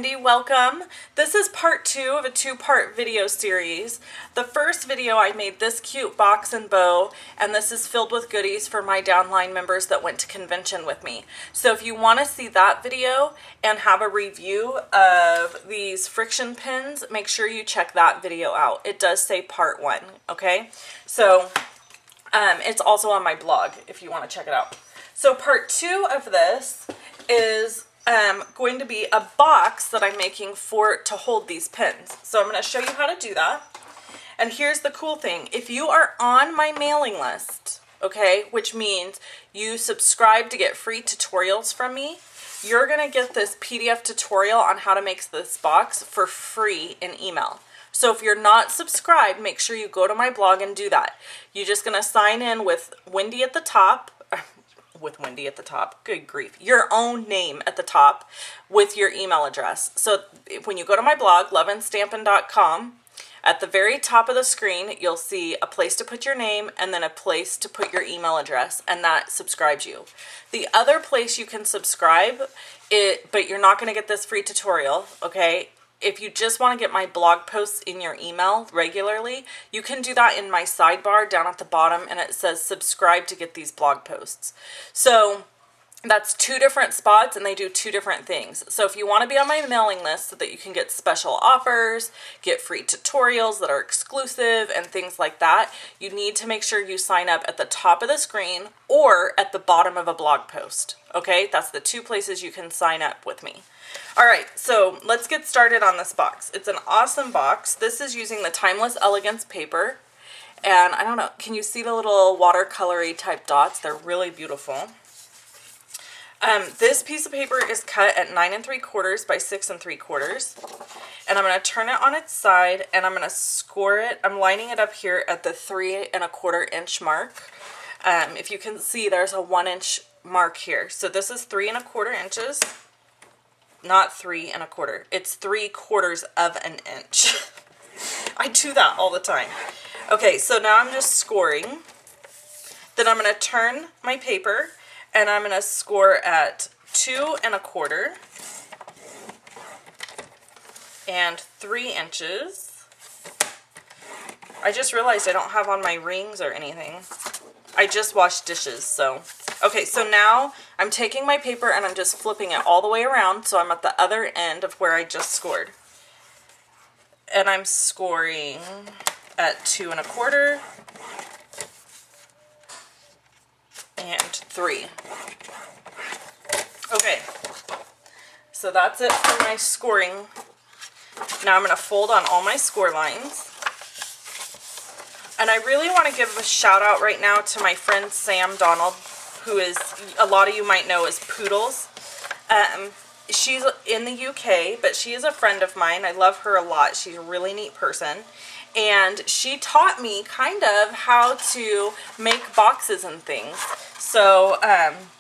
Wendy, welcome. This is part 2 of a 2-part video series. The first video I made this cute box and bow, and this is filled with goodies for my downline members that went to convention with me. So if you want to see that video and have a review of these friction pins, make sure you check that video out. It does say part 1, okay? So it's also on my blog if you want to check it out. So part 2 of this is going to be a box that I'm making to hold these pins. So I'm going to show you how to do that. And here's the cool thing. If you are on my mailing list, okay, which means you subscribe to get free tutorials from me, you're going to get this PDF tutorial on how to make this box for free in email. So if you're not subscribed, make sure you go to my blog and do that. You're just going to sign in with Wendy at the top, good grief, your own name at the top with your email address. So when you go to my blog, loveandstampin.com, at the very top of the screen, you'll see a place to put your name and then a place to put your email address, and that subscribes you. The other place you can subscribe, but you're not going to get this free tutorial, okay? If you just want to get my blog posts in your email regularly, you can do that in my sidebar down at the bottom, and it says subscribe to get these blog posts. So that's 2 different spots, and they do 2 different things. So if you want to be on my mailing list so that you can get special offers, get free tutorials that are exclusive and things like that, you need to make sure you sign up at the top of the screen or at the bottom of a blog post. Okay, that's the 2 places you can sign up with me. Alright, so let's get started on this box. It's an awesome box. This is using the Timeless Elegance paper. And I don't know, can you see the little watercolory type dots? They're really beautiful. This piece of paper is cut at 9 3/4 by 6 3/4. And I'm going to turn it on its side and I'm going to score it. I'm lining it up here at the 3 1/4 inch mark. If you can see, there's a 1 inch mark here. So this is 3 1/4 inches. Not 3 1/4. It's 3/4 of an inch. I do that all the time. Okay, so now I'm just scoring. Then I'm going to turn my paper and I'm going to score at 2 1/4 and 3 inches. I just realized I don't have on my rings or anything. I just washed dishes, so. Okay, so now I'm taking my paper and I'm just flipping it all the way around, so I'm at the other end of where I just scored. And I'm scoring at 2 1/4 and 3. Okay, so that's it for my scoring. Now I'm going to fold on all my score lines. And I really want to give a shout out right now to my friend Sam Donald, who is, a lot of you might know as Poodles. She's in the UK, but she is a friend of mine. I love her a lot. She's a really neat person. And she taught me kind of how to make boxes and things. So,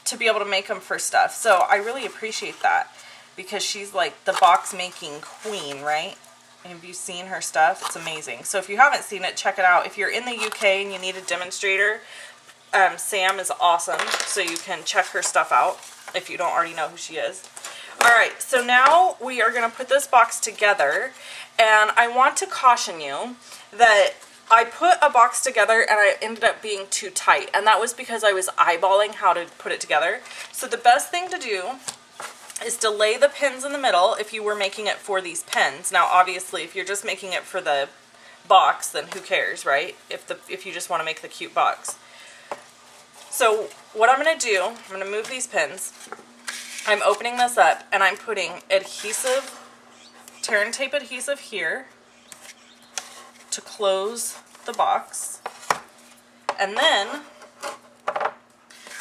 to be able to make them for stuff. So I really appreciate that because she's like the box making queen, right? Have you seen her stuff? It's amazing. So if you haven't seen it, check it out. If you're in the UK and you need a demonstrator, Sam is awesome. So you can check her stuff out if you don't already know who she is. Alright, so now we are going to put this box together. And I want to caution you that I put a box together and I ended up being too tight. And that was because I was eyeballing how to put it together. So the best thing to do is to lay the pins in the middle if you were making it for these pens. Now obviously if you're just making it for the box, then who cares, right? If you just want to make the cute box. So what I'm going to do, I'm going to move these pins. I'm opening this up and I'm putting adhesive, tear and tape adhesive here to close the box. And then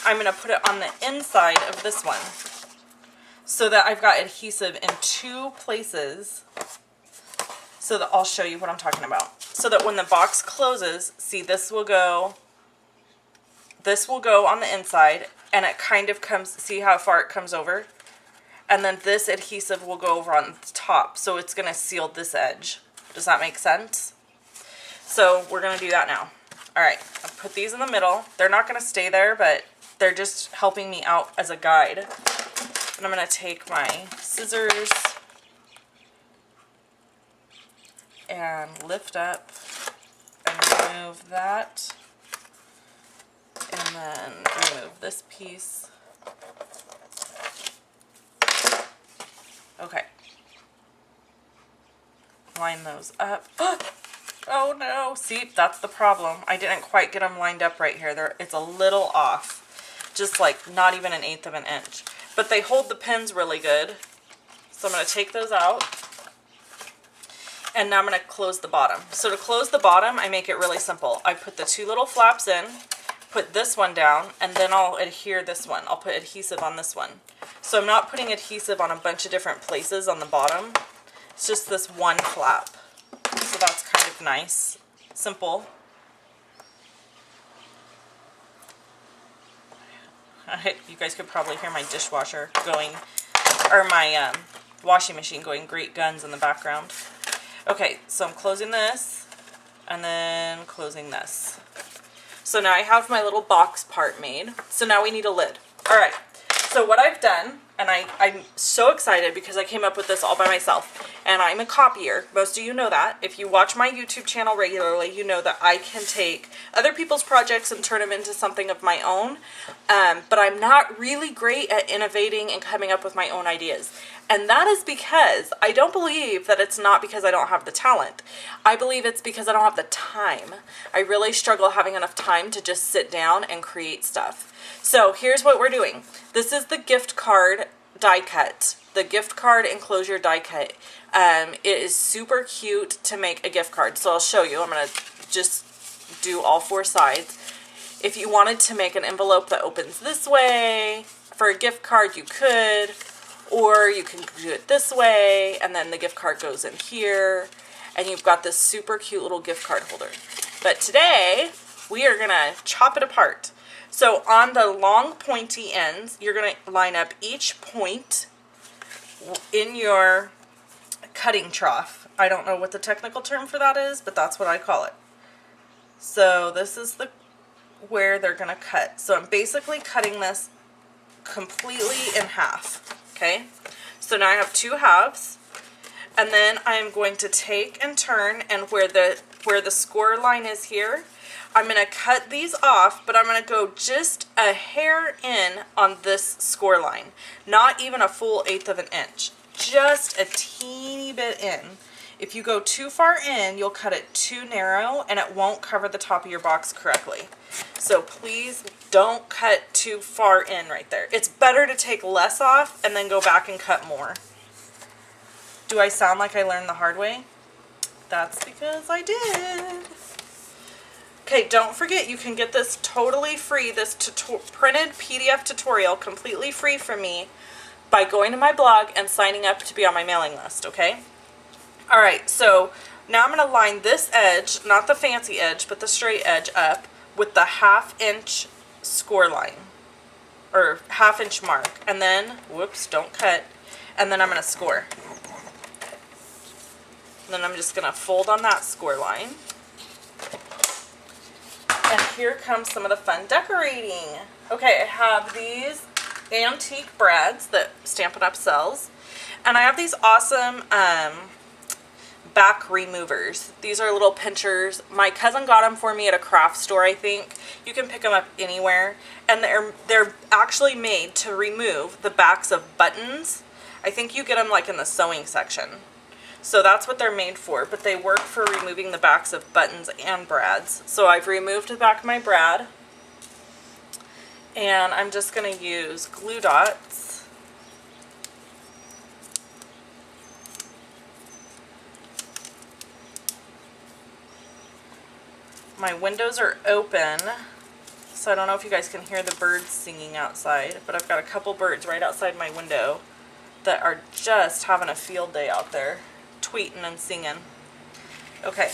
I'm going to put it on the inside of this one, so that I've got adhesive in 2 places, so that I'll show you what I'm talking about. So that when the box closes, see, this will go on the inside, and it kind of comes, see how far it comes over? And then this adhesive will go over on the top, so it's going to seal this edge. Does that make sense? So we're going to do that now. Alright, I'll put these in the middle. They're not going to stay there, but they're just helping me out as a guide. And I'm going to take my scissors and lift up and remove that. And then remove this piece. Okay. Line those up. Oh no, see, that's the problem. I didn't quite get them lined up right here. It's a little off. Just like not even 1/8 of an inch. But they hold the pins really good. So I'm going to take those out. And now I'm going to close the bottom. So to close the bottom, I make it really simple. I put the 2 little flaps in, put this one down, and then I'll adhere this one. I'll put adhesive on this one. So I'm not putting adhesive on a bunch of different places on the bottom. It's just this one flap. So that's kind of nice. Simple. You guys could probably hear my dishwasher going, or my washing machine going great guns in the background. Okay, so I'm closing this, and then closing this. So now I have my little box part made. So now we need a lid. Alright, so what I've done, and I'm so excited because I came up with this all by myself, and I'm a copier. Most of you know that. If you watch my YouTube channel regularly, you know that I can take other people's projects and turn them into something of my own, but I'm not really great at innovating and coming up with my own ideas. And that is because I don't believe that it's not because I don't have the talent. I believe it's because I don't have the time. I really struggle having enough time to just sit down and create stuff. So here's what we're doing. This is the gift card die cut. The gift card enclosure die cut. It is super cute to make a gift card. So I'll show you. I'm going to just do all 4 sides. If you wanted to make an envelope that opens this way for a gift card, you could. Or you can do it this way, and then the gift card goes in here, and you've got this super cute little gift card holder. But today, we are going to chop it apart. So on the long pointy ends, you're going to line up each point in your cutting trough. I don't know what the technical term for that is, but that's what I call it. So this is where they're going to cut. So I'm basically cutting this completely in half. Okay, so now I have 2 halves, and then I'm going to take and turn, and where the score line is here, I'm going to cut these off, but I'm going to go just a hair in on this score line. Not even a full 1/8 of an inch, just a teeny bit in. If you go too far in, you'll cut it too narrow, and it won't cover the top of your box correctly. So please don't cut too far in right there. It's better to take less off and then go back and cut more. Do I sound like I learned the hard way? That's because I did. Okay, don't forget you can get this totally free, this printed PDF tutorial completely free from me by going to my blog and signing up to be on my mailing list, okay? Alright, so now I'm going to line this edge, not the fancy edge, but the straight edge up with the 1/2 inch score line, or 1/2 inch mark, and then, whoops, don't cut, and then I'm going to score. And then I'm just going to fold on that score line. And here comes some of the fun decorating. Okay, I have these antique brads that Stampin' Up! Sells, and I have these awesome back removers. These are little pinchers. My cousin got them for me at a craft store, I think. You can pick them up anywhere. And they're actually made to remove the backs of buttons. I think you get them like in the sewing section. So that's what they're made for, but they work for removing the backs of buttons and brads. So I've removed the back of my brad, and I'm just going to use glue dots. My windows are open, so I don't know if you guys can hear the birds singing outside, but I've got a couple birds right outside my window that are just having a field day out there, tweeting and singing. Okay.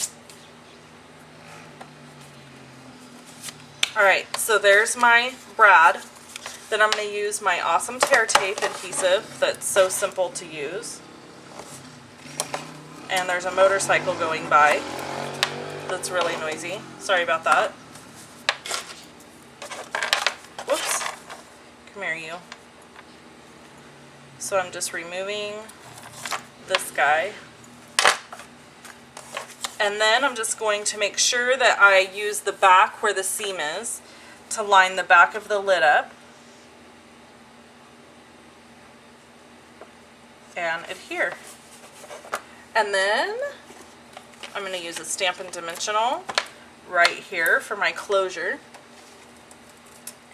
Alright, so there's my brad. Then I'm going to use my awesome tear tape adhesive that's so simple to use. And there's a motorcycle going by that's really noisy. Sorry about that. Whoops. Come here, you. So I'm just removing this guy. And then I'm just going to make sure that I use the back where the seam is to line the back of the lid up. And adhere. And then I'm going to use a Stampin' Dimensional right here for my closure.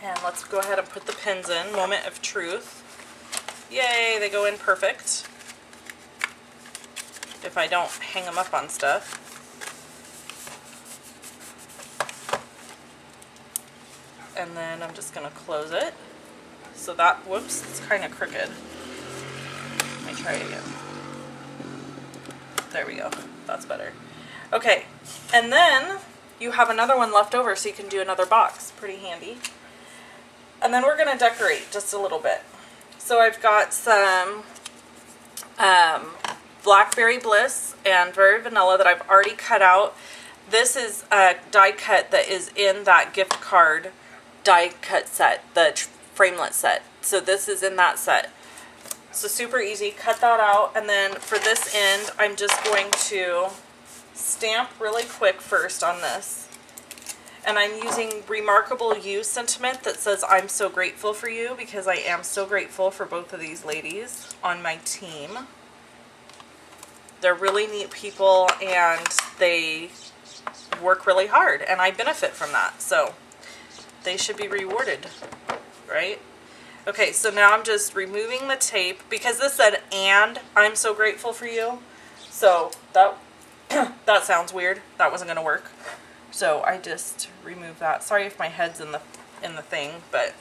And let's go ahead and put the pins in. Moment of truth. Yay, they go in perfect. If I don't hang them up on stuff. And then I'm just going to close it. So that, whoops, it's kind of crooked. Let me try it again. There we go. That's better. Okay, and then you have another one left over so you can do another box. Pretty handy. And then we're going to decorate just a little bit. So I've got some Blackberry Bliss and Very Vanilla that I've already cut out. This is a die cut that is in that gift card die cut set, the framelit set. So this is in that set. So super easy. Cut that out, and then for this end I'm just going to stamp really quick first on this. And I'm using Remarkable You sentiment that says I'm so grateful for you, because I am so grateful for both of these ladies on my team. They're really neat people and they work really hard, and I benefit from that. So they should be rewarded, right? Okay, so now I'm just removing the tape because this said "and I'm so grateful for you." So that that sounds weird. That wasn't going to work. So I just remove that. Sorry if my head's in the thing, but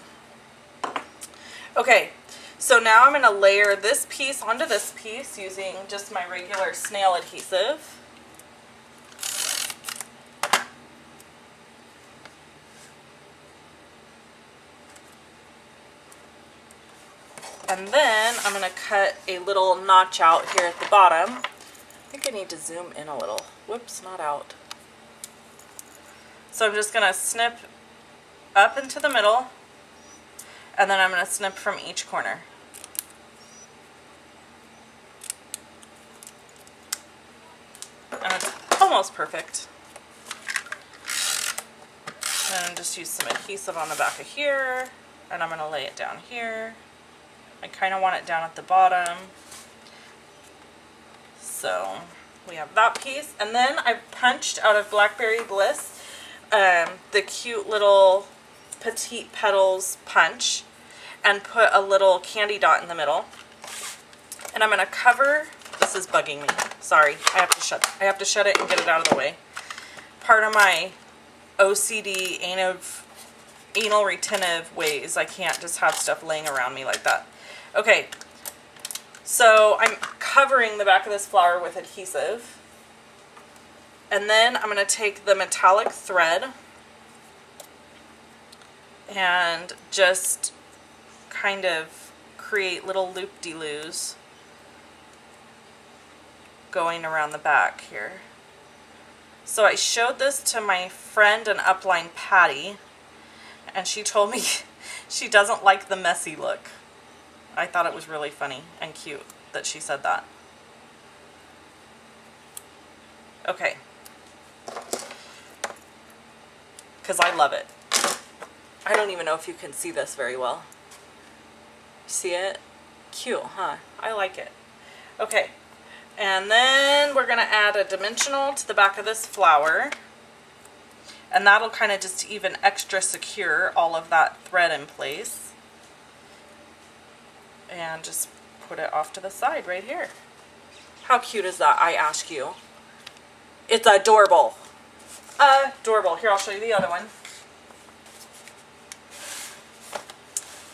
okay. So now I'm going to layer this piece onto this piece using just my regular snail adhesive. And then I'm going to cut a little notch out here at the bottom. I think I need to zoom in a little. Whoops, not out. So I'm just going to snip up into the middle, and then I'm going to snip from each corner. And it's almost perfect. And just use some adhesive on the back of here, and I'm going to lay it down here. I kind of want it down at the bottom. So we have that piece. And then I punched out of Blackberry Bliss the cute little Petite Petals punch and put a little candy dot in the middle. And I'm going to cover, this is bugging me. Sorry, I have to shut it and get it out of the way. Part of my OCD anal retentive ways. I can't just have stuff laying around me like that. Okay, so I'm covering the back of this flower with adhesive, and then I'm going to take the metallic thread and just kind of create little loop-de-loos going around the back here. So I showed this to my friend and upline Patty, and she told me she doesn't like the messy look. I thought it was really funny and cute that she said that. Okay. Because I love it. I don't even know if you can see this very well. See it? Cute, huh? I like it. Okay. And then we're going to add a dimensional to the back of this flower. And that'll kind of just even extra secure all of that thread in place. And just put it off to the side right here. How cute is that, I ask you? It's adorable. Adorable. Here, I'll show you the other one.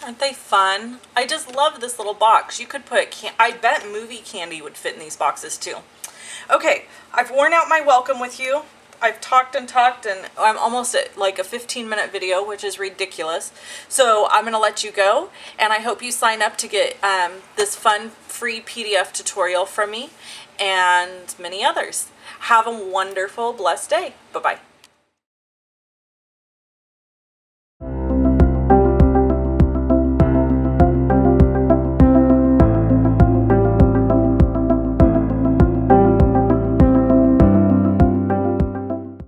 Aren't they fun? I just love this little box. You could put, I bet movie candy would fit in these boxes too. Okay, I've worn out my welcome with you. I've talked and talked, and I'm almost at like a 15-minute video, which is ridiculous. So I'm going to let you go, and I hope you sign up to get this fun free PDF tutorial from me and many others. Have a wonderful, blessed day. Bye-bye.